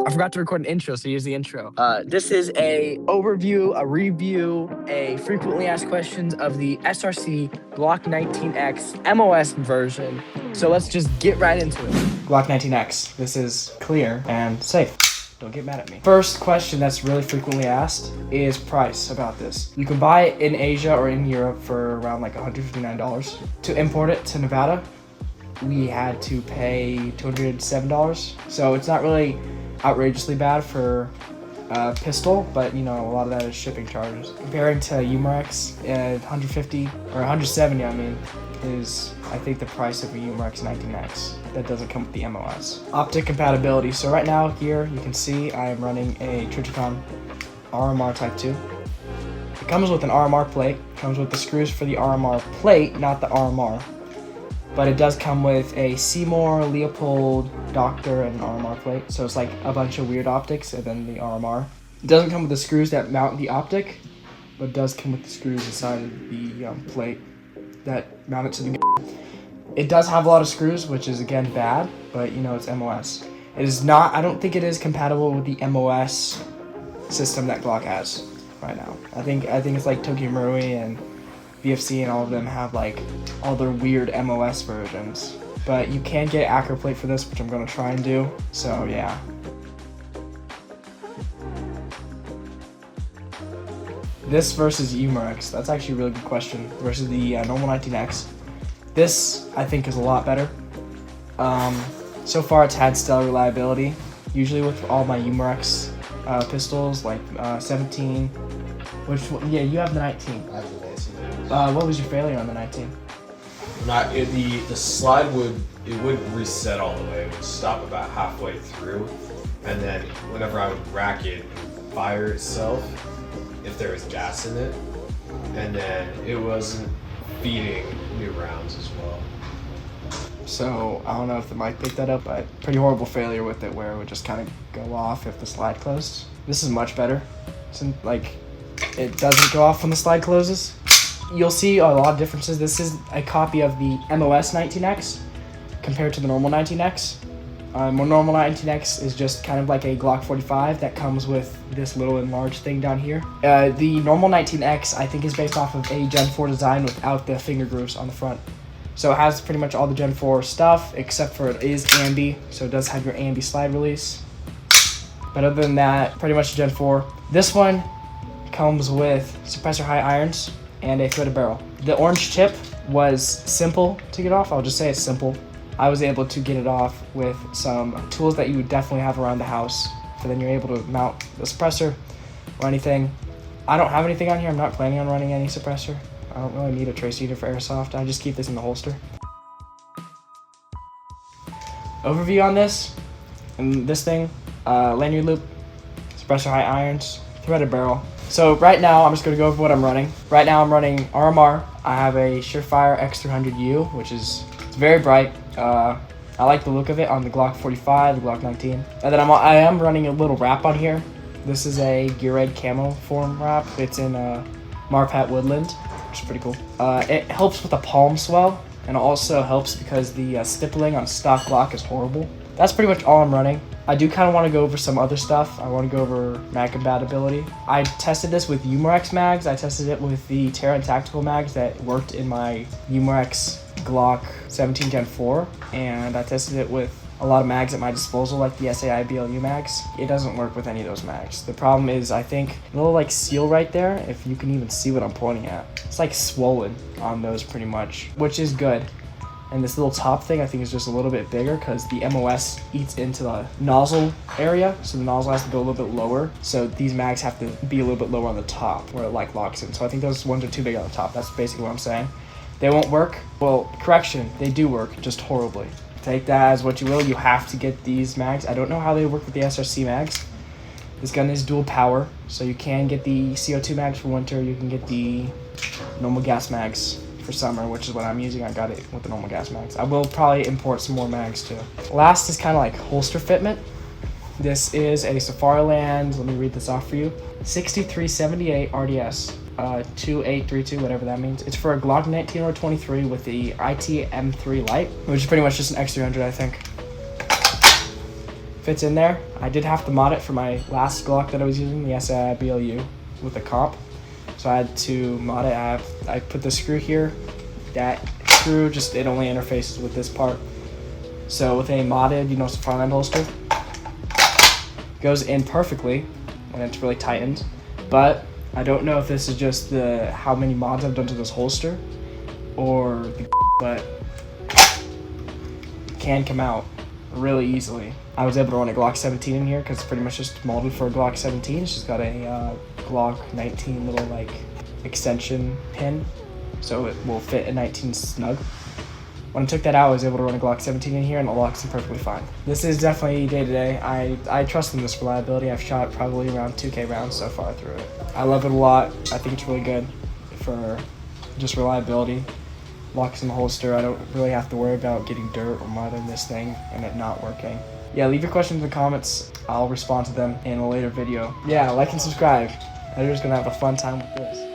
I forgot to record an intro, so here's the intro. This is a overview, a review, a frequently asked questions of the SRC Glock 19x MOS version. So let's just get right into it. Glock 19x. This is clear and safe. Don't get mad at me. First question that's really frequently asked is price about this. You can buy it in Asia or in Europe for around like $159. To import it to Nevada, we had to pay $207. So it's not really outrageously bad for a pistol, but you know, a lot of that is shipping charges. Comparing to Umarex, 150 or 170, I mean, is I think the price of a Umarex 19x that doesn't come with the MOS. Optic compatibility. So right now here you can see I am running a Trijicon RMR Type 2. It comes with an RMR plate. It comes with the screws for the RMR plate, not the RMR. But it does come with a Seymour, Leopold, Doctor, and an RMR plate. So it's like a bunch of weird optics and then the RMR. It doesn't come with the screws that mount the optic, but it does come with the screws inside of the plate that mount it to the gun. It does have a lot of screws, which is again bad, but you know, it's MOS. It is not, I don't think it is compatible with the MOS system that Glock has right now. I think it's like Tokyo Marui and BFC and all of them have like all their weird MOS versions. But you can get Acro plate for this, which I'm gonna try and do, so yeah. This versus Umarex, that's actually a really good question, versus the normal 19x. This, I think, is a lot better. So far it's had stellar reliability. Usually with all my Umarex pistols, like 17, yeah, you have the 19. I have the 19. What was your failure on the 19? The slide wouldn't reset all the way. It would stop about halfway through, and then whenever I would rack it, it would fire itself if there was gas in it, and then it wasn't feeding new rounds as well. So I don't know if the mic picked that up, but pretty horrible failure with it where it would just kind of go off if the slide closed. This is much better. Since, like, it doesn't go off when the slide closes. You'll see a lot of differences. This is a copy of the MOS 19x compared to the normal 19x. Normal 19x is just kind of like a Glock 45 that comes with this little enlarged thing down here. The normal 19x I think is based off of a Gen 4 design without the finger grooves on the front. So it has pretty much all the Gen 4 stuff except for it is ambi, so it does have your ambi slide release. But other than that, pretty much Gen 4. This one comes with suppressor high irons and a threaded barrel. The orange tip was simple to get off. I'll just say it's simple. I was able to get it off with some tools that you would definitely have around the house. So then you're able to mount the suppressor or anything. I don't have anything on here. I'm not planning on running any suppressor. I don't really need a trace heater for Airsoft. I just keep this in the holster. Overview on this. And this thing, lanyard loop, suppressor high irons, threaded barrel. So right now, I'm just going to go over what I'm running. Right now, I'm running RMR. I have a Surefire X300U, which is very bright. I like the look of it on the Glock 45, the Glock 19. And then I am running a little wrap on here. This is a Gear Red camo form wrap. It's in Marpat Woodland, which is pretty cool. It helps with the palm swell, and it also helps because the stippling on stock Glock is horrible. That's pretty much all I'm running. I do kind of want to go over some other stuff. I want to go over mag compatibility. I tested this with Umarex mags. I tested it with the Terran Tactical mags that worked in my Umarex Glock 17 Gen 4. And I tested it with a lot of mags at my disposal, like the SAI BLU mags. It doesn't work with any of those mags. The problem is, I think, a little like seal right there, if you can even see what I'm pointing at. It's like swollen on those pretty much, which is good. And this little top thing I think is just a little bit bigger because the MOS eats into the nozzle area, so the nozzle has to go a little bit lower. So these mags have to be a little bit lower on the top where it like locks in. So I think those ones are too big on the top. That's basically what I'm saying. They won't work. Well, correction, they do work, just horribly. Take that as what you will. You have to get these mags. I don't know how they work with the SRC mags. This gun is dual power, so you can get the CO2 mags for winter. You can get the normal gas mags for summer, which is what I'm using. I got it with the normal gas mags. I will probably import some more mags too. Last is kind of like holster fitment. This is a Safariland, let me read this off for you, 6378 RDS, 2832, whatever that means. It's for a Glock 19 or 23 with the IT M3 light, which is pretty much just an X300, I think. fits in there. I did have to mod it for my last Glock that I was using, the SIBLU, with a comp. So I had to mod it. I put the screw here. That screw, just it only interfaces with this part. So with a modded, front end holster, goes in perfectly when it's really tightened. But I don't know if this is just how many mods I've done to this holster, or but it can come out really easily. I was able to run a Glock 17 in here because it's pretty much just molded for a Glock 17. It's just got a Glock 19 little like extension pin, so it will fit a 19 snug. When I took that out, I was able to run a Glock 17 in here and it locks in perfectly fine. This is definitely day to day. I trust in this reliability. I've shot probably around 2K rounds so far through it. I love it a lot. I think it's really good for just reliability. Locks in the holster. I don't really have to worry about getting dirt or mud in this thing and it not working. Yeah, leave your questions in the comments. I'll respond to them in a later video. Yeah, like and subscribe. Editor's gonna have a fun time with this.